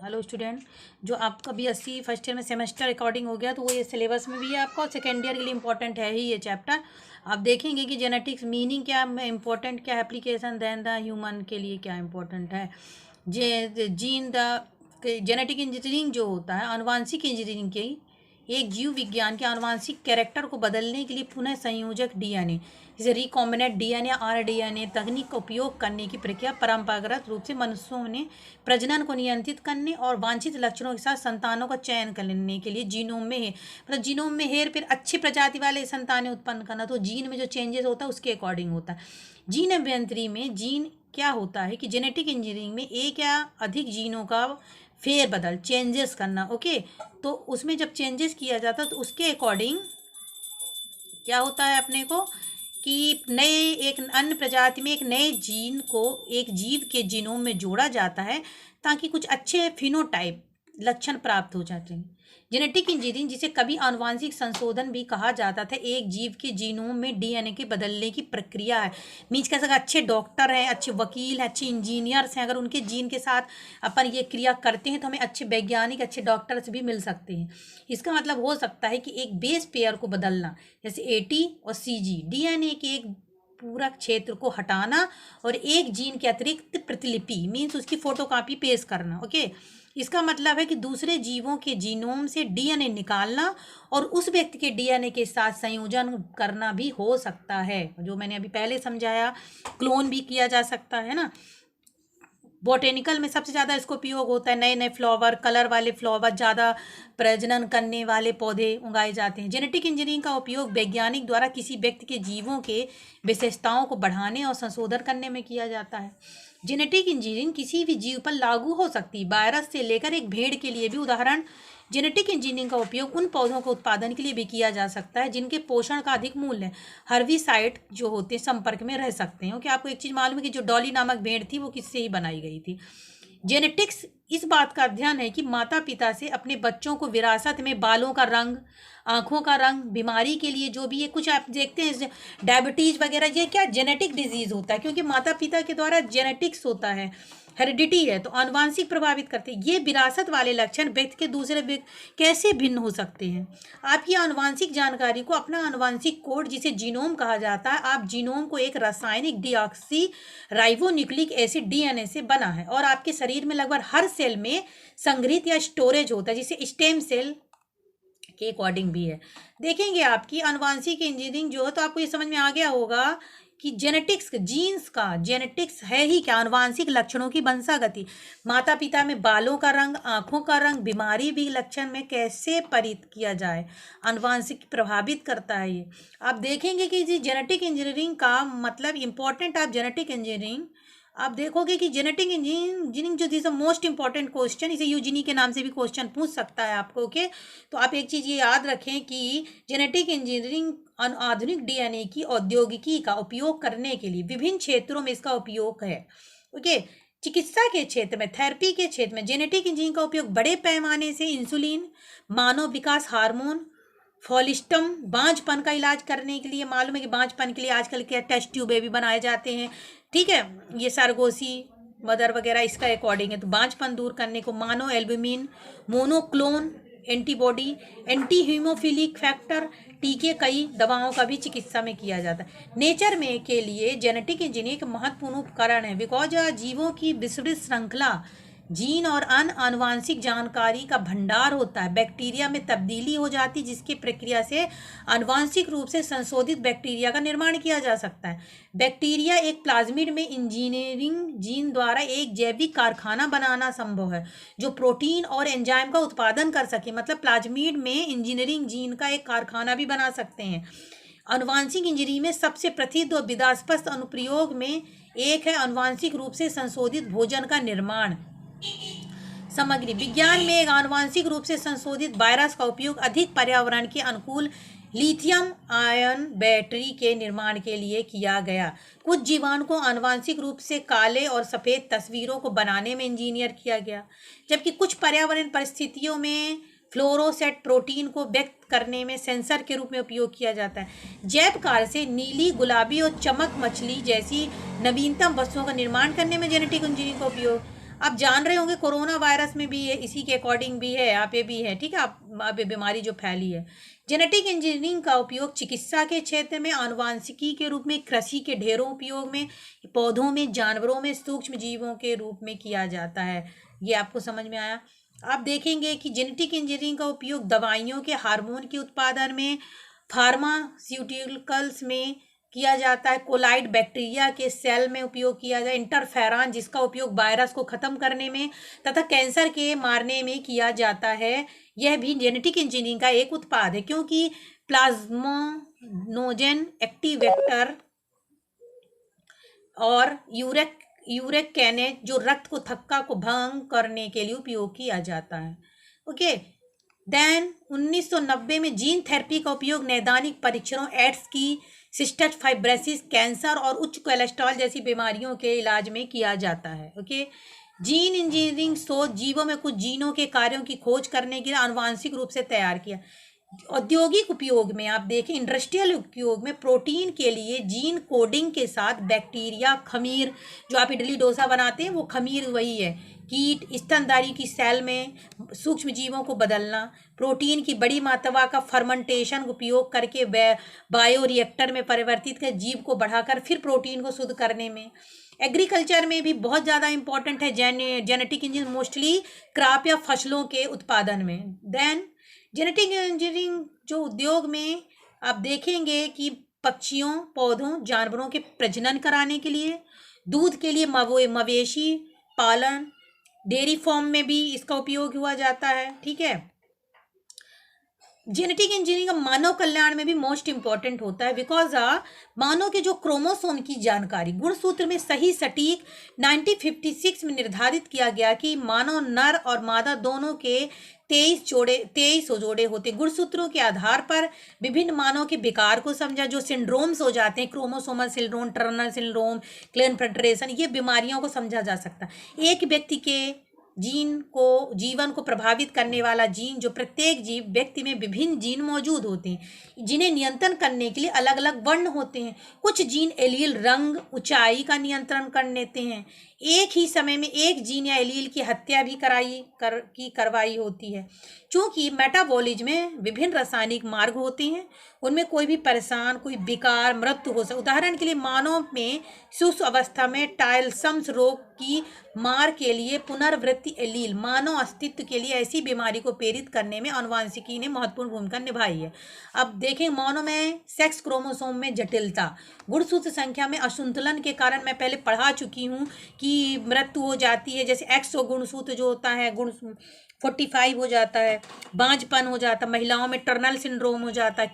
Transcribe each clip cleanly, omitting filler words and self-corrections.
Hello student, जो आपका BSc first year में सेमेस्टर अकॉर्डिंग हो गया तो वो ये सिलेबस में भी है आपका, और सेकेंड ईयर के लिए इंपॉर्टेंट है ही ये चैप्टर। आप देखेंगे कि जेनेटिक्स मीनिंग क्या है, इंपॉर्टेंट क्या है, एप्लीकेशन देन द ह्यूमन के लिए क्या इंपॉर्टेंट है। जीन द जेनेटिक इंजीनियरिंग जो होता है आनुवांशिक इंजीनियरिंग की एक जीव विज्ञान के आनुवांशिक कैरेक्टर को बदलने के लिए पुनः संयोजक डीएनए जैसे रिकॉम्बिनेंट डीएनए आरडीएनए तकनीक का उपयोग करने की प्रक्रिया परंपरागत रूप से मनुष्यों ने प्रजनन को नियंत्रित करने और वांछित लक्षणों के साथ संतानों का चयन करने के लिए जीनोम में है मतलब जीनोम में हेर फिर अच्छी प्रजाति वाले संतानें उत्पन्न करना। तो जीन में जो चेंजेस होता है उसके अकॉर्डिंग होता है। जीन अभियंत्रण में जीन क्या होता है कि जेनेटिक इंजीनियरिंग में एक या अधिक जीनों का फेर बदल चेंजेस करना। ओके, तो उसमें जब चेंजेस किया जाता है तो उसके अकॉर्डिंग क्या होता है अपने को कि नए एक अन्य प्रजाति में एक नए जीन को एक जीव के जीनोम में जोड़ा जाता है ताकि कुछ अच्छे फिनोटाइप लक्षण प्राप्त हो जाते हैं। जेनेटिक इंजीनियरिंग जिसे कभी आनुवांशिक संशोधन भी कहा जाता था एक जीव के जीनोम में डीएनए के बदलने की प्रक्रिया है। मीन्स कह सकते अच्छे डॉक्टर हैं, अच्छे वकील हैं, अच्छे इंजीनियर्स हैं, अगर उनके जीन के साथ अपन ये क्रिया करते हैं तो हमें अच्छे वैज्ञानिक अच्छे डॉक्टर्स भी मिल सकते हैं। इसका मतलब हो सकता है कि एक बेस पेयर को बदलना जैसे एटी और सीजी डीएनए के एक पूरा क्षेत्र को हटाना और एक जीन के अतिरिक्त प्रतिलिपि मीन्स उसकी फोटोकॉपी पेश करना। ओके, इसका मतलब है कि दूसरे जीवों के जीनोम से डीएनए निकालना और उस व्यक्ति के डीएनए के साथ संयोजन करना भी हो सकता है, जो मैंने अभी पहले समझाया। क्लोन भी किया जा सकता है ना। बोटेनिकल में सबसे ज़्यादा इसको उपयोग होता है, नए नए फ्लावर कलर वाले फ्लावर ज़्यादा प्रजनन करने वाले पौधे उगाए जाते हैं। जेनेटिक इंजीनियरिंग का उपयोग वैज्ञानिक द्वारा किसी व्यक्ति के जीवों के विशेषताओं को बढ़ाने और संशोधन करने में किया जाता है। जेनेटिक इंजीनियरिंग किसी भी जीव पर लागू हो सकती है, वायरस से लेकर एक भेड़ के लिए भी। उदाहरण, जेनेटिक इंजीनियरिंग का उपयोग उन पौधों के उत्पादन के लिए भी किया जा सकता है जिनके पोषण का अधिक मूल्य है। हर्बिसाइड जो होते हैं संपर्क में रह सकते हैं। क्योंकि आपको एक चीज़ मालूम है कि जो डॉली नामक भेड़ थी वो किससे ही बनाई गई थी। जेनेटिक्स इस बात का अध्ययन है कि माता पिता से अपने बच्चों को विरासत में बालों का रंग, आँखों का रंग, बीमारी के लिए जो भी ये कुछ आप देखते हैं डायबिटीज़ वगैरह, ये क्या जेनेटिक डिजीज़ होता है क्योंकि माता पिता के द्वारा जेनेटिक्स होता है, हेरिडिटी है, तो आनुवांशिक प्रभावित करते हैं। ये विरासत वाले लक्षण व्यक्ति के दूसरे व्यक्ति कैसे भिन्न हो सकते हैं। आप ये आनुवांशिक जानकारी को अपना आनुवांशिक कोड जिसे जीनोम कहा जाता है, आप जीनोम को एक रासायनिक डीऑक्सी राइबोन्यूक्लिक एसिड डीएनए से बना है और आपके शरीर में लगभग हर सेल में संग्रहित या स्टोरेज होता है जिसे स्टेम सेल के अकॉर्डिंग भी है। देखेंगे आपकी आनुवांशिक इंजीनियरिंग जो है तो आपको ये समझ में आ गया होगा कि जेनेटिक्स जीन्स का जेनेटिक्स है ही क्या, आनुवांशिक लक्षणों की वंशागति, माता पिता में बालों का रंग, आँखों का रंग, बीमारी भी लक्षण में कैसे परित किया जाए, आनुवांशिक प्रभावित करता है ये। आप देखेंगे कि जी जेनेटिक इंजीनियरिंग का मतलब इम्पोर्टेंट ऑफ जेनेटिक इंजीनियरिंग आप देखोगे कि जेनेटिक इंजीनियरिंग जो दिस मोस्ट इंपॉर्टेंट क्वेश्चन, इसे यूजीनी के नाम से भी क्वेश्चन पूछ सकता है आपको। ओके, तो आप एक चीज़ ये याद रखें कि जेनेटिक इंजीनियरिंग आधुनिक डीएनए की औद्योगिकी का उपयोग करने के लिए विभिन्न क्षेत्रों में इसका उपयोग है। ओके, चिकित्सा के क्षेत्र में, थेरेपी के क्षेत्र में जेनेटिक इंजीनियरिंग का उपयोग बड़े पैमाने से इंसुलिन, मानव विकास हार्मोन, फॉलिस्टम, बांझपन का इलाज करने के लिए। मालूम है कि बांझपन के लिए आजकल के टेस्ट ट्यूब भी बनाए जाते हैं, ठीक है, ये सरगोसी मदर वगैरह इसका अकॉर्डिंग है। तो बांझपन दूर करने को मानो albumin, monoclone antibody, anti haemophilic factor, टीके, कई दवाओं का भी चिकित्सा में किया जाता है। नेचर में के लिए जेनेटिक इंजीनियरिंग एक महत्वपूर्ण उपकरण है बिकॉज जीवों की विस्तृत श्रृंखला जीन और अन्य आनुवांशिक जानकारी का भंडार होता है। बैक्टीरिया में तब्दीली हो जाती जिसकी प्रक्रिया से आनुवांशिक रूप से संशोधित बैक्टीरिया का निर्माण किया जा सकता है। बैक्टीरिया एक प्लाज्मिड में इंजीनियरिंग जीन द्वारा एक जैविक कारखाना बनाना संभव है जो प्रोटीन और एंजाइम का उत्पादन कर सके। मतलब प्लाज्मिड में इंजीनियरिंग जीन का एक कारखाना भी बना सकते हैं। आनुवांशिक इंजीनियरिंग में सबसे प्रसिद्ध और विवादास्पद अनुप्रयोग में एक है आनुवांशिक रूप से संशोधित भोजन का निर्माण सामग्री। विज्ञान में एक आनुवांशिक रूप से संशोधित वायरस का उपयोग अधिक पर्यावरण के अनुकूल लिथियम आयन बैटरी के निर्माण के लिए किया गया। कुछ जीवाणु को आनुवांशिक रूप से काले और सफ़ेद तस्वीरों को बनाने में इंजीनियर किया गया, जबकि कुछ पर्यावरण परिस्थितियों में फ्लोरोसेंट प्रोटीन को व्यक्त करने में सेंसर के रूप में उपयोग किया जाता है। जैव कार्य से नीली, गुलाबी और चमक मछली जैसी नवीनतम वस्तुओं का निर्माण करने में जेनेटिक इंजीनियरिंग का उपयोग। आप जान रहे होंगे कोरोना वायरस में भी ये इसी के अकॉर्डिंग भी है, यहाँ पे भी है, ठीक है। आप ये बीमारी जो फैली है। जेनेटिक इंजीनियरिंग का उपयोग चिकित्सा के क्षेत्र में, आनुवांशिकी के रूप में, कृषि के ढेरों उपयोग में, पौधों में, जानवरों में, सूक्ष्म जीवों के रूप में किया जाता है। ये आपको समझ में आया। आप देखेंगे कि जेनेटिक इंजीनियरिंग का उपयोग दवाइयों के, हार्मोन के उत्पादन में, फार्मास्यूटिकल्स में किया जाता है, कोलाइड बैक्टीरिया के सेल में उपयोग किया जाए, इंटरफेरॉन जिसका उपयोग वायरस को खत्म करने में तथा कैंसर के मारने में किया जाता है। यह भी जेनेटिक इंजीनियरिंग का एक उत्पाद है, क्योंकि प्लाज्मोनोजेन एक्टिवेटर और यूरेक कैनेज जो रक्त को थक्का को भंग करने के लिए उपयोग किया जाता है। ओके, देन 1990 में जीन थेरेपी का उपयोग नैदानिक परीक्षणों, एड्स की सिस्टिक फाइब्रोसिस, कैंसर और उच्च कोलेस्ट्रॉल जैसी बीमारियों के इलाज में किया जाता है। ओके, जीन इंजीनियरिंग शोध जीवों में कुछ जीनों के कार्यों की खोज करने के लिए आनुवांशिक रूप से तैयार किया। औद्योगिक उपयोग में आप देखें, इंडस्ट्रियल उपयोग में प्रोटीन के लिए जीन कोडिंग के साथ बैक्टीरिया, खमीर, जो आप इडली डोसा बनाते हैं वो खमीर वही है, कीट, स्तनधारी की सेल में सूक्ष्म जीवों को बदलना, प्रोटीन की बड़ी मात्रा का फर्मेंटेशन उपयोग करके बायो रिएक्टर में परिवर्तित कर जीव को बढ़ाकर फिर प्रोटीन को शुद्ध करने में। एग्रीकल्चर में भी बहुत ज़्यादा इंपॉर्टेंट है जेनेटिक इंजीनियरिंग, मोस्टली क्रॉप या फसलों के उत्पादन में। देन जेनेटिक इंजीनियरिंग जो उद्योग में आप देखेंगे कि पक्षियों, पौधों, जानवरों के प्रजनन कराने के लिए, दूध के लिए मवेशी पालन, डेयरी फार्म में भी इसका उपयोग हुआ जाता है, ठीक है। जेनेटिक इंजीनियरिंग का मानव कल्याण में भी मोस्ट इंपॉर्टेंट होता है, बिकॉज मानव के जो क्रोमोसोम की जानकारी गुणसूत्र में सही सटीक 1956 में निर्धारित किया गया कि मानव नर और मादा दोनों के 23 जोड़े होते। गुणसूत्रों के आधार पर विभिन्न मानव के विकार को समझा, जो सिंड्रोम्स हो जाते हैं, chromosomal syndrome, Turner syndrome, Klein-federation, ये बीमारियों को समझा जा सकता है। एक व्यक्ति के जीवन को प्रभावित करने वाला जीन, जो प्रत्येक जीव व्यक्ति में विभिन्न जीन मौजूद होते हैं जिन्हें नियंत्रण करने के लिए अलग अलग वर्ण होते हैं। कुछ जीन एलील, रंग, ऊंचाई का नियंत्रण कर लेते हैं। एक ही समय में एक जीन या एलील की हत्या भी करवाई होती है। चूंकि मेटाबॉलिज्म में विभिन्न रासायनिक मार्ग होते हैं, उनमें कोई भी परेशान, कोई विकार, मृत्यु हो सकता। उदाहरण के लिए मानव में शिशु अवस्था में टायलसम्स रोग की मार के लिए पुनर्वृत्ति एलील मानव अस्तित्व के लिए ऐसी बीमारी को प्रेरित करने में आनुवांशिकी ने महत्वपूर्ण भूमिका निभाई है। अब देखें, मानव में सेक्स क्रोमोसोम में जटिलता, गुणसूत्र संख्या में असंतुलन के कारण, मैं पहले पढ़ा चुकी हूँ कि मृत्यु हो जाती है। जैसे एक्स गुणसूत्र जो होता है 45 हो जाता है, बांझपन हो जाता है, महिलाओं में टर्नल सिंड्रोम हो जाता है,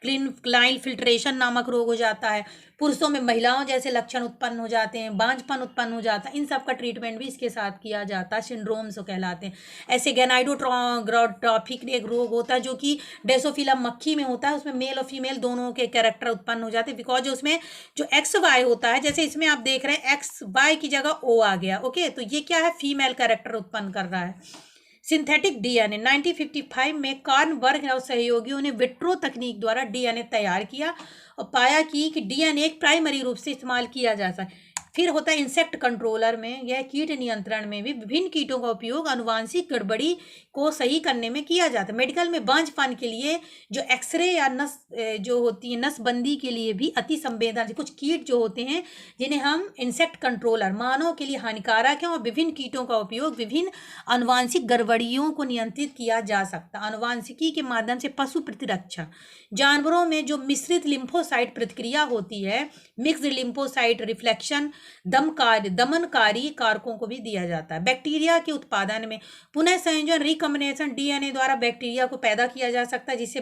क्लाइन फिल्ट्रेशन नामक रोग हो जाता है, पुरुषों में महिलाओं जैसे लक्षण उत्पन्न हो जाते हैं, बांझपन उत्पन्न हो जाता है। इन सब का ट्रीटमेंट भी इसके साथ किया जाता है, सिंड्रोम्स कहलाते हैं। ऐसे गैनाइडोट्रॉफिक एक रोग होता है जो कि ड्रोसोफिला मक्खी में होता है, उसमें मेल और फीमेल दोनों के कैरेक्टर उत्पन्न हो जाते हैं, बिकॉज उसमें जो XY होता है, जैसे इसमें आप देख रहे हैं XY की जगह O आ गया। ओके, तो ये क्या है, फीमेल कैरेक्टर उत्पन्न कर रहा है। सिंथेटिक डीएनए 1955 में कार्नबर्ग और सहयोगियों ने विट्रो तकनीक द्वारा डीएनए तैयार किया और पाया कि डीएनए एक प्राइमरी रूप से इस्तेमाल किया जा सकता है। फिर होता है इंसेक्ट कंट्रोलर में, यह कीट नियंत्रण में भी विभिन्न कीटों का उपयोग आनुवांशिक गड़बड़ी को सही करने में किया जाता है। मेडिकल में बांझपन के लिए जो एक्सरे या नस जो होती है, नसबंदी के लिए भी अति संवेदनशील कुछ कीट जो होते हैं जिन्हें हम इंसेक्ट कंट्रोलर, मानव के लिए हानिकारक हैं, और विभिन्न कीटों का उपयोग विभिन्न आनुवांशिक गड़बड़ियों को नियंत्रित किया जा सकता है। आनुवांशिकी के माध्यम से पशु प्रतिरक्षा, जानवरों में जो मिश्रित लिम्फोसाइट प्रतिक्रिया होती है, मिक्स्ड लिम्फोसाइट रिफ्लेक्शन, दमनकारी कारकों को भी दिया जाता है। बैक्टीरिया के उत्पादन में पुनः संयोजन, रिकॉम्बिनेशन डीएनए द्वारा बैक्टीरिया को पैदा किया जा सकता है, जिसे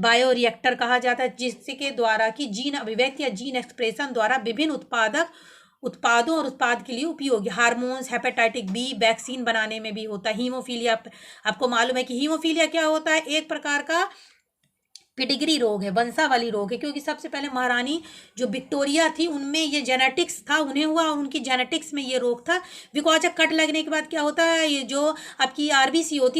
बायो रिएक्टर कहा जाता है, जिसके द्वारा कि जीन अभिव्यक्ति या जीन एक्सप्रेशन द्वारा विभिन्न उत्पादों और उत्पाद के लिए उपयोगी हार्मोन्स, हेपेटाइटिस बी, वैक्सीन बनाने में भी होता है। हीमोफीलिया, आपको मालूम है कि हीमोफीलिया क्या होता है, एक प्रकार का पिडिग्री रोग है, वंशावली रोग है, क्योंकि सबसे पहले महारानी जो विक्टोरिया थी उनमें ये जेनेटिक्स था, उन्हें हुआ, उनकी जेनेटिक्स में ये रोग था। बिकॉज कट लगने के बाद क्या होता है, ये जो आपकी RBC होती